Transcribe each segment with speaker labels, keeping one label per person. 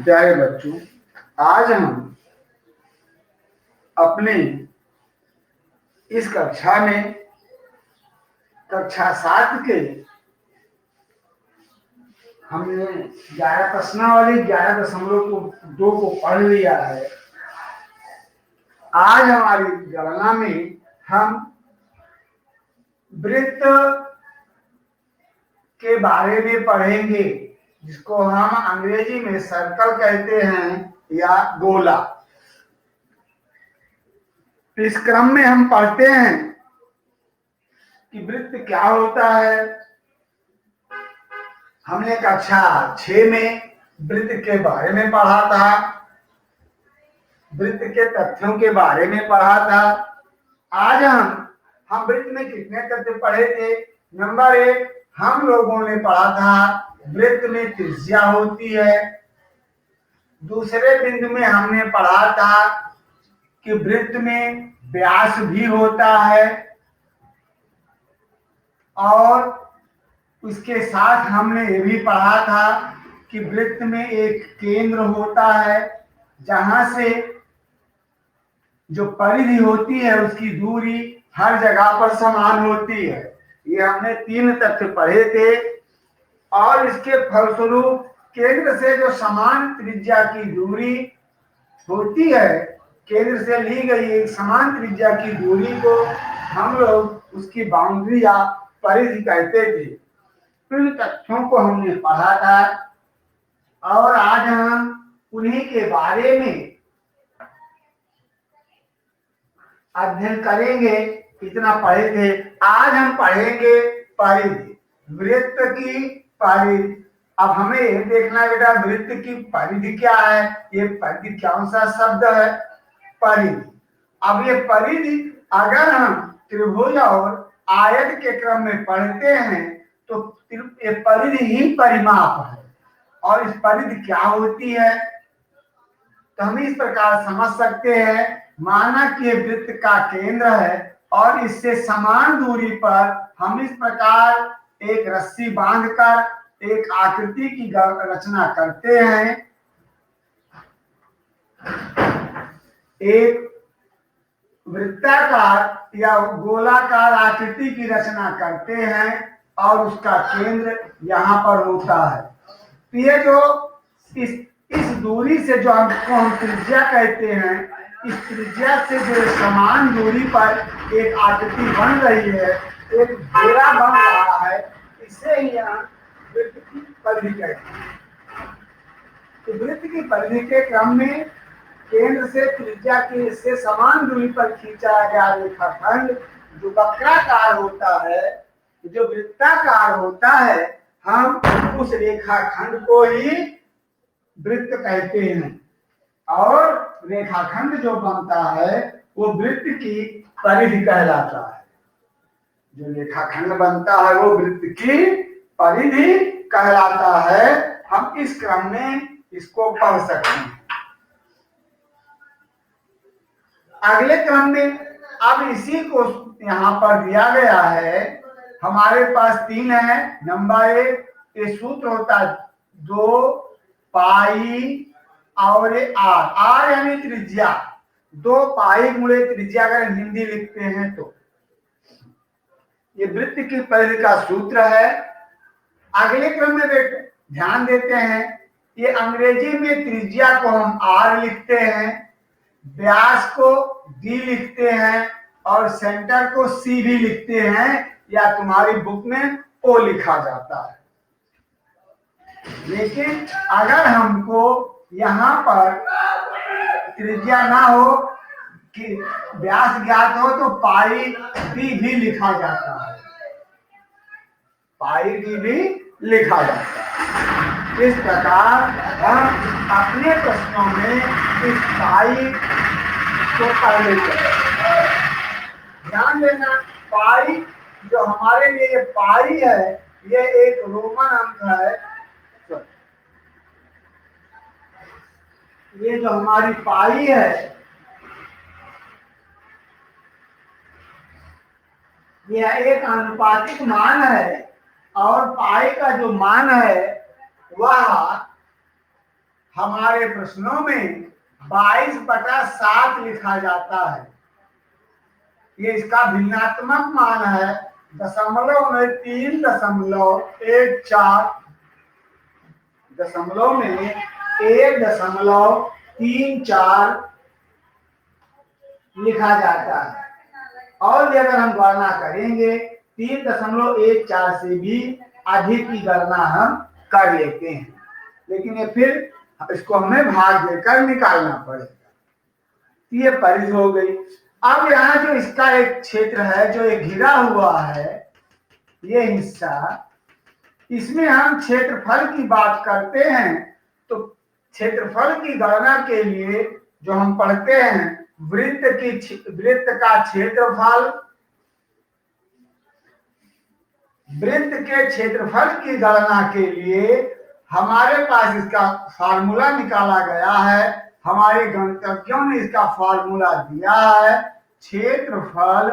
Speaker 1: प्यारे बच्चों, आज हम अपने इस कक्षा में कक्षा 7 के हमने 11 प्रश्नावली 11.2 को पढ़ लिया है। आज हमारी गणना में हम वृत्त के बारे में पढ़ेंगे, जिसको हम अंग्रेजी में सर्कल कहते हैं या गोला। इस क्रम में हम पढ़ते हैं कि वृत्त क्या होता है। हमने कक्षा 6 में वृत्त के बारे में पढ़ा था, वृत्त के तथ्यों के बारे में पढ़ा था। आज हम वृत्त में कितने तथ्य पढ़े थे? नंबर 1, हम लोगों ने पढ़ा था वृत्त में त्रिज्या होती है। दूसरे बिंदु में हमने पढ़ा था कि वृत्त में व्यास भी होता है, और उसके साथ हमने ये भी पढ़ा था कि वृत्त में एक केंद्र होता है, जहां से जो परिधि होती है उसकी दूरी हर जगह पर समान होती है। ये हमने 3 तथ्य पढ़े थे, और इसके फलस्वरूप केंद्र से जो समान त्रिज्या की दूरी होती है, केंद्र से ली गई एक समान त्रिज्या की दूरी को हम लोग उसकी बाउंड्री या परिधि कहते थे। इन तथ्यों को हमने पढ़ा था, और आज हम उन्हीं के बारे में अध्ययन करेंगे। इतना पढ़े थे। आज हम पढ़ेंगे परिधि, वृत्त की परिधि। अब हमें यह देखना बेटा, वृत्त की परिधि क्या है। ये परिधि कौन सा शब्द है? परिधि। अब ये परिधि अगर हम त्रिभुज और आयत के क्रम में पढ़ते हैं तो ये परिधि ही परिमाप है। और इस परिधि क्या होती है तो हम इस प्रकार समझ सकते हैं। माना कि ये वृत्त का केंद्र है, और इससे समान दूरी पर हम इस प्रकार एक रस्सी बांधकर एक आकृति की रचना करते हैं। एक वृत्ताकार या गोलाकार आकृति की रचना करते हैं, और उसका केंद्र यहाँ पर होता है। तो ये जो इस दूरी से जो हम त्रिज्या कहते हैं, इस त्रिज्या से जो समान दूरी पर एक आकृति बन रही है, एक घेरा बन रहा है, इसे ही यहाँ वृत्त की परिधि कहते हैं। तो वृत्त की परिधि के क्रम में केंद्र से त्रिज्या की से समान दूरी पर खींचा गया रेखाखंड जो वक्राकार होता है, जो वृत्ताकार होता है, हम उस रेखाखंड को ही वृत्त कहते हैं। और रेखाखंड जो बनता है वो वृत्त की परिधि कहलाता है। जो रेखाखंड बनता है वो वृत्त की परिधि कहलाता है। हम इस क्रम में इसको पढ़ सकते हैं। अगले क्रम में अब इसी को यहाँ पर दिया गया है। हमारे पास 3 है। नंबर 1, ये सूत्र होता है 2 पाई और आर। आर यानी त्रिज्या, 2 पाई गुणे त्रिज्या अगर हिंदी लिखते हैं तो ये वृत्त की परिधि का सूत्र है। अगले क्रम में ध्यान देते हैं, ये अंग्रेजी में त्रिज्या को हम आर लिखते हैं, व्यास को डी लिखते हैं, और सेंटर को सी भी लिखते हैं, या तुम्हारी बुक में ओ लिखा जाता है। लेकिन अगर हमको यहाँ पर त्रिज्या ना हो कि व्यास ज्ञात हो तो पाई डी भी लिखा जाता है, पाई डी भी लिखा जाता है। इस प्रकार हम अपने प्रश्नों में इस पाई को पढ़ लेते हैं। ध्यान देना, पाई जो हमारे लिए ये पाई है, ये एक रोमन अंक है। ये जो हमारी पाई है, यह एक आनुपातिक मान है, और पाई का जो मान है वह हमारे प्रश्नों में 22/7 लिखा जाता है। ये इसका भिन्नात्मक मान है, दशमलव में 3.14, दशमलव में 1.34 लिखा जाता है। और भी अगर हम गणना करेंगे 3.14 से भी अधिक की गणना हम कर लेते हैं, लेकिन ये फिर इसको हमें भाग देकर निकालना पड़ेगा। ये परिधि हो गई। अब यहाँ जो इसका एक क्षेत्र है जो एक घिरा हुआ है, ये हिस्सा, इसमें हम क्षेत्रफल की बात करते हैं तो क्षेत्रफल की गणना के लिए जो हम पढ़ते हैं वृत्त का क्षेत्रफल, वृत्त के क्षेत्रफल की गणना के लिए हमारे पास इसका फार्मूला निकाला गया है। हमारे गणितज्ञों ने इसका फार्मूला दिया है, क्षेत्रफल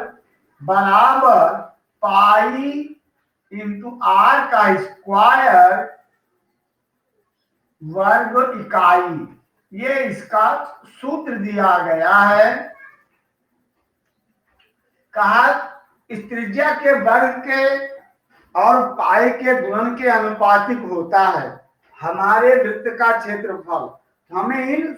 Speaker 1: बराबर पाई इंटू आर का स्क्वायर वर्ग इकाई। ये इसका सूत्र दिया गया है। कहा इस त्रिज्या के वर्ग के और पाई के गुणन के अनुपातिक होता है हमारे वृत्त का क्षेत्रफल। हमें इन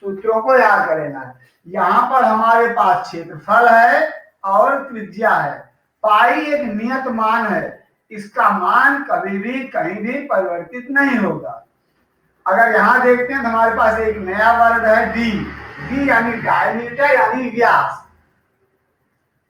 Speaker 1: सूत्रों को याद करना है। यहाँ पर हमारे पास क्षेत्रफल है और त्रिज्या है। पाई एक नियत मान है, इसका मान कभी भी कहीं भी परिवर्तित नहीं होगा। अगर यहाँ देखते हैं तो हमारे पास एक नया वर्ग है डी, डी यानी डायमीटर यानी व्यास।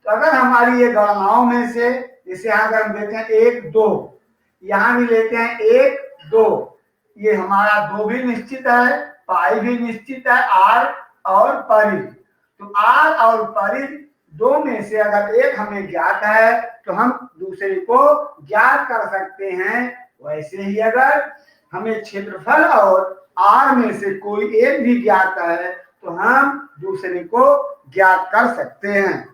Speaker 1: तो अगर हमारी ये गणनाओं में से जैसे यहाँ अगर हम देखते हैं 1, 2, यहाँ भी लेते हैं 1, 2, ये हमारा 2 भी निश्चित है, पाई भी निश्चित है, आर और परिधि। तो आर और परिधि दो में से अगर एक हमें ज्ञात है तो हम दूसरे को ज्ञात कर सकते हैं। वैसे ही अगर हमें क्षेत्रफल और आर में से कोई एक भी ज्ञात है तो हम दूसरे को ज्ञात कर सकते हैं।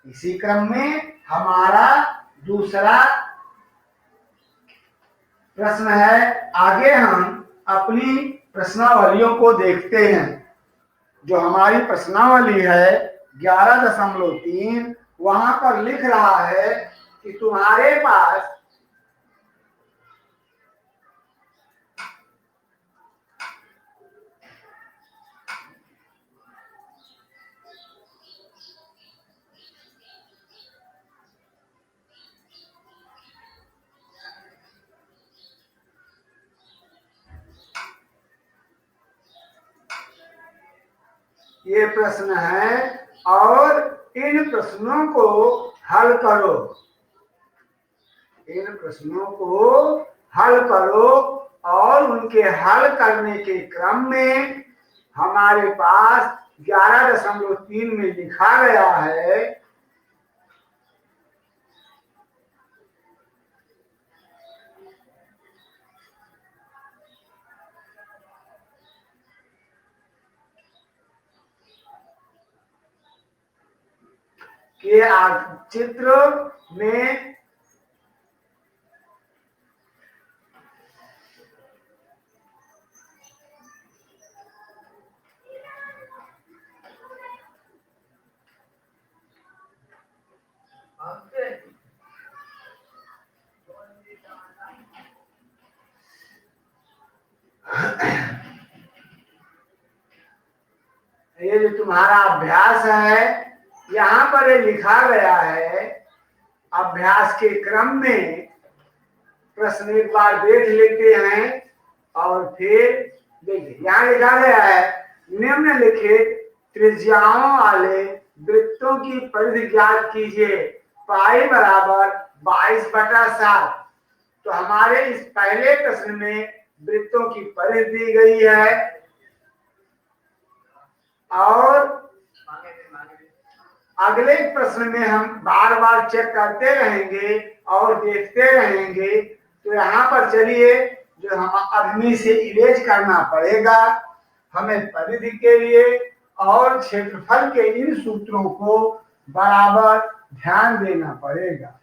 Speaker 1: इसी क्रम में हमारा दूसरा प्रश्न है। आगे हम अपनी प्रश्नावलियों को देखते हैं। जो हमारी प्रश्नावली है 11.3, वहां पर लिख रहा है कि तुम्हारे पास ये प्रश्न है और इन प्रश्नों को हल करो। इन प्रश्नों को हल करो और उनके हल करने के क्रम में हमारे पास 11.3 में लिखा गया है कि चित्र में ये जो तुम्हारा अभ्यास है यहाँ पर ये लिखा गया है। अभ्यास के क्रम में प्रश्न एक बार देख लेते हैं और फिर देखिए यहाँ लिखा गया है निम्नलिखित त्रिज्याओं वाले वृत्तों की परिधि ज्ञात कीजिए, पाई बराबर 22/7। तो हमारे इस पहले प्रश्न में वृत्तों की परिधि दी गई है और अगले प्रश्न में हम बार बार चेक करते रहेंगे और देखते रहेंगे। तो यहाँ पर चलिए जो हम अग्नि से इरेज करना पड़ेगा हमें परिधि के लिए और क्षेत्रफल के इन सूत्रों को बराबर ध्यान देना पड़ेगा।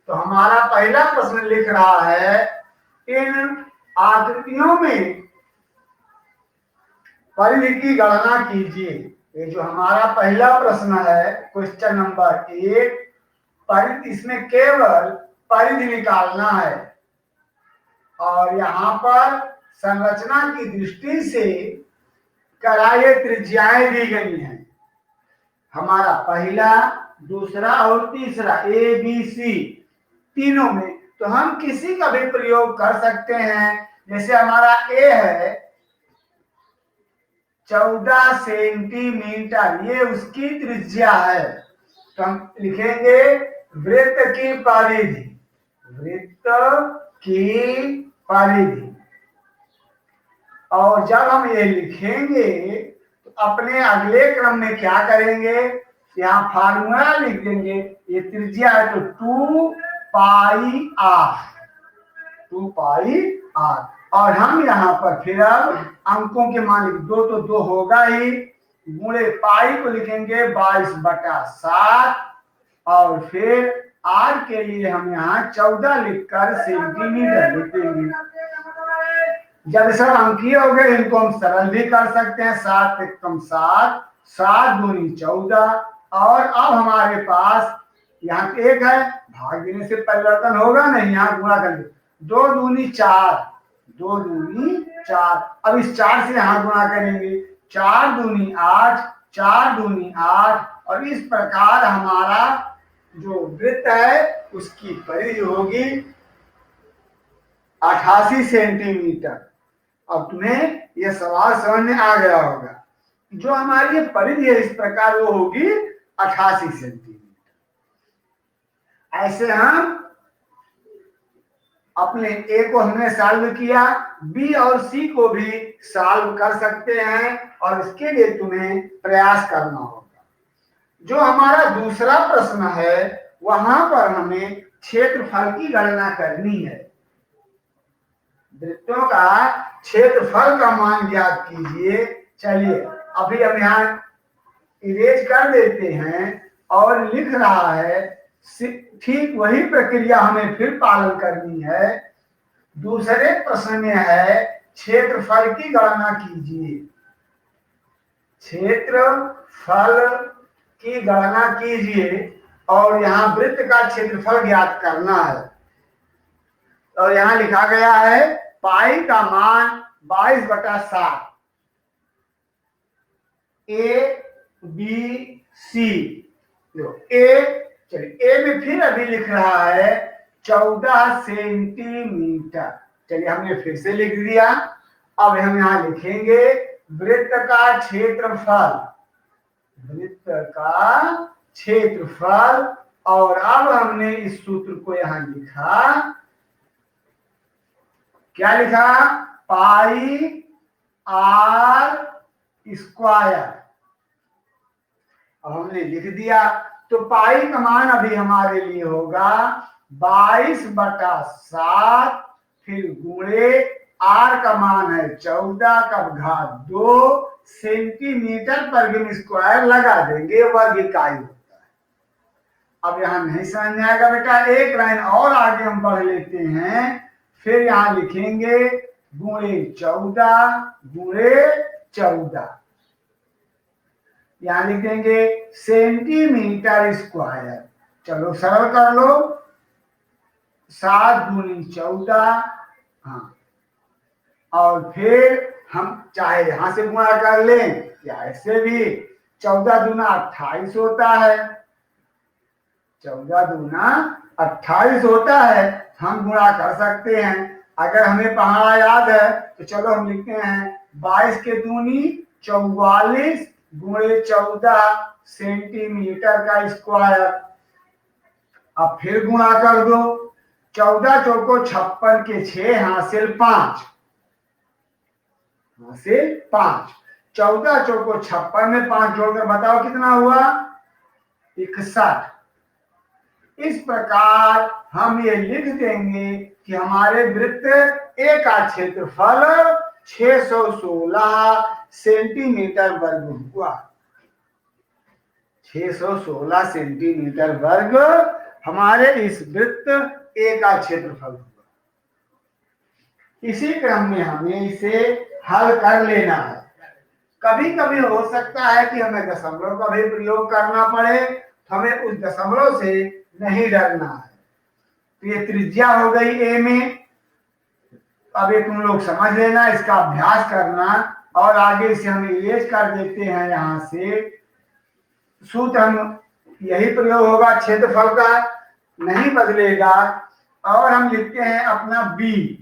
Speaker 1: तो हमारा पहला प्रश्न लिख रहा है इन आकृतियों में परिधि की गणना कीजिए। ये जो हमारा पहला प्रश्न है, क्वेश्चन नंबर 1, परिधि, इसमें केवल परिधि निकालना है और यहाँ पर संरचना की दृष्टि से कराये त्रिज्याएं दी गई हैं। हमारा पहला, दूसरा और तीसरा ABC तीनों में, तो हम किसी का भी प्रयोग कर सकते हैं। जैसे हमारा A है 14 सेंटीमीटर, ये उसकी त्रिज्या है, तो हम लिखेंगे वृत्त की परिधि, वृत्त की परिधि। और जब हम ये लिखेंगे तो अपने अगले क्रम में क्या करेंगे, यहाँ फार्मूला लिख देंगे। ये त्रिज्या है तो 2 पाई r, 2 पाई r। और हम यहाँ पर फिर अब अंकों के मान लिख, 2 तो 2 होगा ही, गुणे पाई को लिखेंगे 22/7 और फिर r के लिए हम यहाँ 14 लिखकर सेंटीमीटर लिखेंगे। जब सब अंकीय हो गए, इनको हम सरल भी कर सकते हैं। 7 एकम 7, 7 दूनी 14, और अब हमारे पास यहाँ 1 है, भाग देने से परिवर्तन होगा नहीं, यहाँ गुणा कर दे, 2 दूनी 4, 2 दूनी 4। अब इस 4 से यहाँ गुणा करेंगे, 4 दूनी 8, 4 दूनी 8, और इस प्रकार हमारा जो वृत्त है उसकी परिधि होगी 88 सेंटीमीटर। अब तुम्हें यह सवाल समझ में आ गया होगा। जो हमारी ये परिधि है इस प्रकार वो होगी 88 सेंटीमीटर। ऐसे हम अपने ए को हमने सॉल्व किया, बी और सी को भी सॉल्व कर सकते हैं, और इसके लिए तुम्हें प्रयास करना होगा। जो हमारा दूसरा प्रश्न है वहां पर हमें क्षेत्रफल की गणना करनी है। वृत्तों का क्षेत्रफल का मान ज्ञात कीजिए। चलिए अभी हम यहाँ इरेज कर देते हैं और लिख रहा है, ठीक वही प्रक्रिया हमें फिर पालन करनी है। दूसरे प्रश्न में है क्षेत्रफल की गणना कीजिए, क्षेत्रफल की गणना कीजिए, और यहाँ वृत्त का क्षेत्रफल ज्ञात करना है। और यहाँ लिखा गया है पाई का मान 22/7, ABC। ए, चलिए ए में फिर अभी लिख रहा है 14 सेंटीमीटर। चलिए हमने फिर से लिख दिया। अब हम यहाँ लिखेंगे वृत्त का क्षेत्रफल, वृत्त का क्षेत्रफल, और अब हमने इस सूत्र को यहाँ लिखा, क्या लिखा, पाई r²। अब हमने लिख दिया, तो पाई का मान अभी हमारे लिए होगा 22/7, फिर गुणे r का मान है 14⁻², सेंटीमीटर पर स्क्वायर लगा देंगे, वर्ग इकाई होता है। अब यहाँ नहीं समझ में आएगा बेटा, एक लाइन और आगे हम बढ़ लेते हैं। फिर यहाँ लिखेंगे गुणे 14, यहाँ लिख देंगे सेंटीमीटर स्क्वायर। चलो सरल कर लो, 7 दूनी 14, हाँ, और फिर हम चाहे यहां से गुणा कर लें या ऐसे भी, 14 दूना 28 होता है, 14 दूना 28 होता है, हम गुणा कर सकते हैं। अगर हमें पहाड़ा याद है तो चलो हम लिखते हैं 22 के दूनी 44 गुणे 14 सेंटीमीटर का स्क्वायर। अब फिर गुणा कर दो, 14 चौको 56 के 6 हासिल 5, हासिल 5, 14 चौको 56 में 5 जोड़कर बताओ कितना हुआ, 61। इस प्रकार हम ये लिख देंगे कि हमारे वृत्त ए का क्षेत्रफल 616 सेंटीमीटर वर्ग हुआ। 616 सेंटीमीटर वर्ग हमारे इस वृत्त ए का क्षेत्रफल हुआ। इसी क्रम में हमें इसे हल कर लेना है। कभी कभी हो सकता है कि हमें दशमलव का भी प्रयोग करना पड़े, तो हमें उस दशमलव से नहीं डरना है। तो ये त्रिज्या हो गई ए में। अब ये तुम लोग समझ लेना, इसका अभ्यास करना, और आगे इसे हम इरेज कर देते हैं। यहां से सूत्र हम यही प्रयोग होगा, क्षेत्रफल का नहीं बदलेगा, और हम लिखते हैं अपना बी।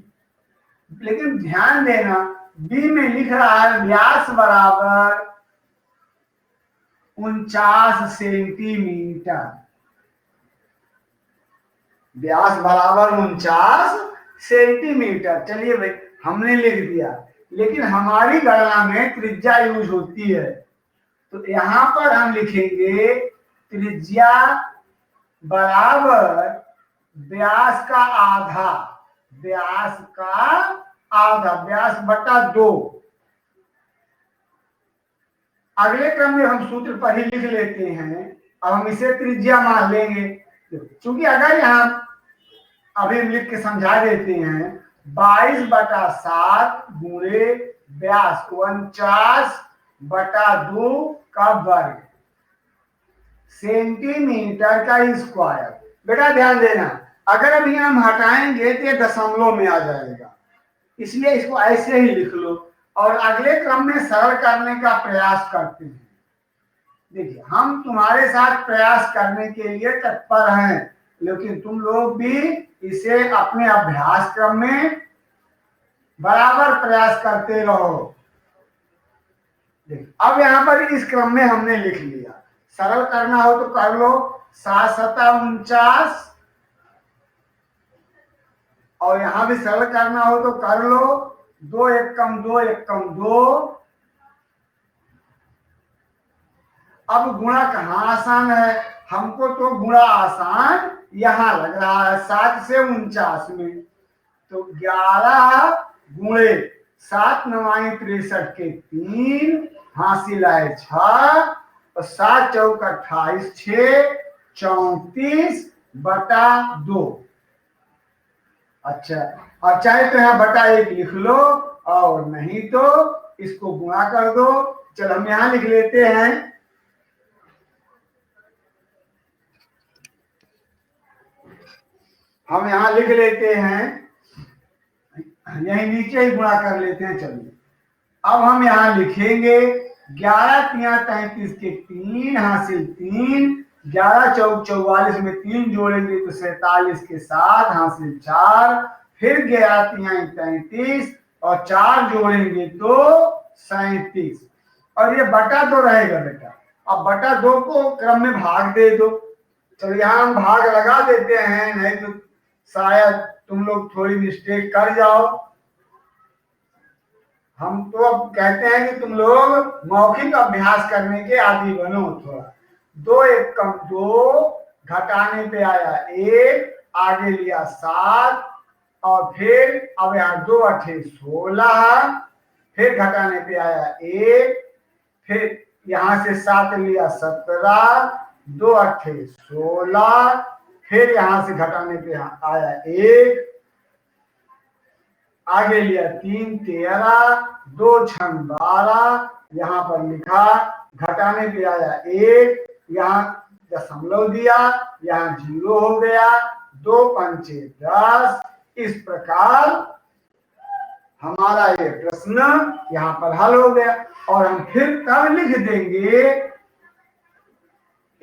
Speaker 1: लेकिन ध्यान देना, बी में लिख रहा है व्यास बराबर 49 सेंटीमीटर। व्यास बराबर 49 सेंटीमीटर। चलिए भाई, हमने लिख दिया, लेकिन हमारी गणना में त्रिज्या यूज होती है, तो यहां पर हम लिखेंगे त्रिज्या बराबर व्यास का आधा। व्यास का आधा, व्यास बटा 2। अगले क्रम में हम सूत्र पर ही लिख लेते हैं। अब हम इसे त्रिज्या मान लेंगे, क्योंकि अगर यहां अभी हम लिख के समझा देते हैं, 22/7 गुणे व्यास 49/2 का वर्ग सेंटीमीटर का स्क्वायर। बेटा ध्यान देना, अगर अभी हम हटाएंगे तो ये दशमलव में आ जाएगा, इसलिए इसको ऐसे ही लिख लो और अगले क्रम में सरल करने का प्रयास करते हैं। देखिए, हम तुम्हारे साथ प्रयास करने के लिए तत्पर हैं, लेकिन तुम लोग भी इसे अपने अभ्यास क्रम में बराबर प्रयास करते रहो। अब यहां पर इस क्रम में हमने लिख लिया, सरल करना हो तो कर लो। 7×7 = 49, और यहां भी सरल करना हो तो कर लो। 2 × 1 = 2 × 1 = 2। अब गुणा कहाँ आसान है? हमको तो गुणा आसान यहां लग रहा है, 7 से 49 में। तो 11 गुणे 7 × 9 = 63 के 3 हासिल है 6, और 7 × 4 = 28, 6 34/2। अच्छा, अब चाहे तो यहाँ बटा 1 लिख लो, और नहीं तो इसको गुणा कर दो। चलो हम यहां लिख लेते हैं, हम यहां लिख लेते हैं, यही नीचे ही गुणा कर लेते हैं। चलिए, अब हम यहां लिखेंगे 11 × 3 = 33 के 3 हासिल 3, 11 × 4 = 44 में 3 जोड़ेंगे तो 47 के 7 हासिल 4, फिर 11 × 3 = 33 और 4 जोड़ेंगे तो 37, और ये बटा 2 रहेगा बेटा। अब बटा 2 को क्रम में भाग दे दो। चलो यहाँ हम भाग लगा देते हैं, नहीं तो शायद तुम लोग थोड़ी मिस्टेक कर जाओ। हम तो अब कहते हैं कि तुम लोग मौखिक अभ्यास करने के आदी बनो थोड़ा। 2 × 1 = 2, घटाने पे आया 1, आगे लिया 7, और फिर अब यहाँ 2 × 8 = 16, फिर घटाने पे आया 1, फिर यहां से 7 लिया 17, 2 × 8 = 16, फिर यहां से घटाने पे आया 1, आगे लिया 3 13, 2 × 6 = 12, यहां पर लिखा, घटाने पे आया 1, यहां दशमलव दिया, यहां 0 हो गया, 2 × 5 = 10। इस प्रकार हमारा ये प्रश्न यहां पर हल हो गया, और हम फिर तब लिख देंगे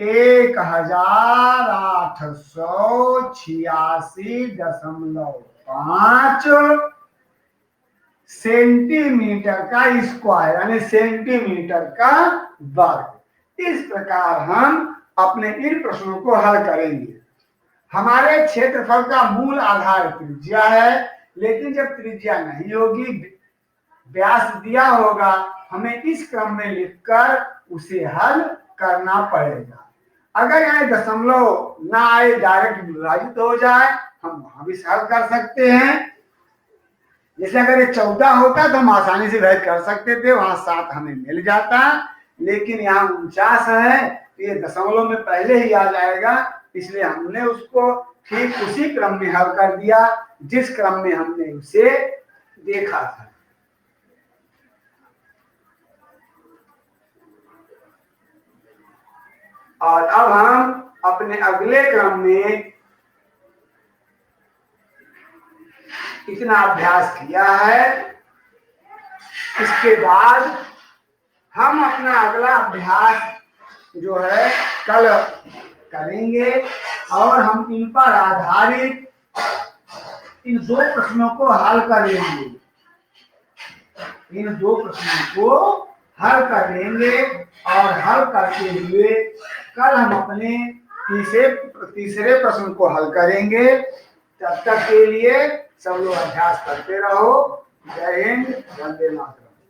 Speaker 1: 1886.5 सेंटीमीटर का स्क्वायर, यानी सेंटीमीटर का वर्ग। इस प्रकार हम अपने इन प्रश्नों को हल करेंगे। हमारे क्षेत्रफल का मूल आधार त्रिज्या है, लेकिन जब त्रिज्या नहीं होगी, व्यास दिया होगा, हमें इस क्रम में लिखकर उसे हल करना पड़ेगा। अगर यहाँ दशमलव ना आए, डायरेक्ट विभाजित हो जाए, हम वहां भी हल कर सकते हैं। जैसे अगर ये 14 होता तो हम आसानी से विभाजित कर सकते थे, वहां 7 हमें मिल जाता, लेकिन यहाँ 49 है, तो ये दशमलव में पहले ही आ जाएगा, इसलिए हमने उसको ठीक उसी क्रम में हल कर दिया जिस क्रम में हमने उसे देखा था। और अब हम अपने अगले क्रम में इतना अभ्यास किया है। इसके बाद हम अपना अगला अभ्यास जो है कल करेंगे और हम इन पर आधारित इन दो प्रश्नों को हल करेंगे। इन दो प्रश्नों को हल करेंगे और हल करते हुए कल हम अपने तीसरे प्रश्न को हल करेंगे। तब तक के लिए सब लोग अभ्यास करते रहो। जय हिंद, वंदे मातरम।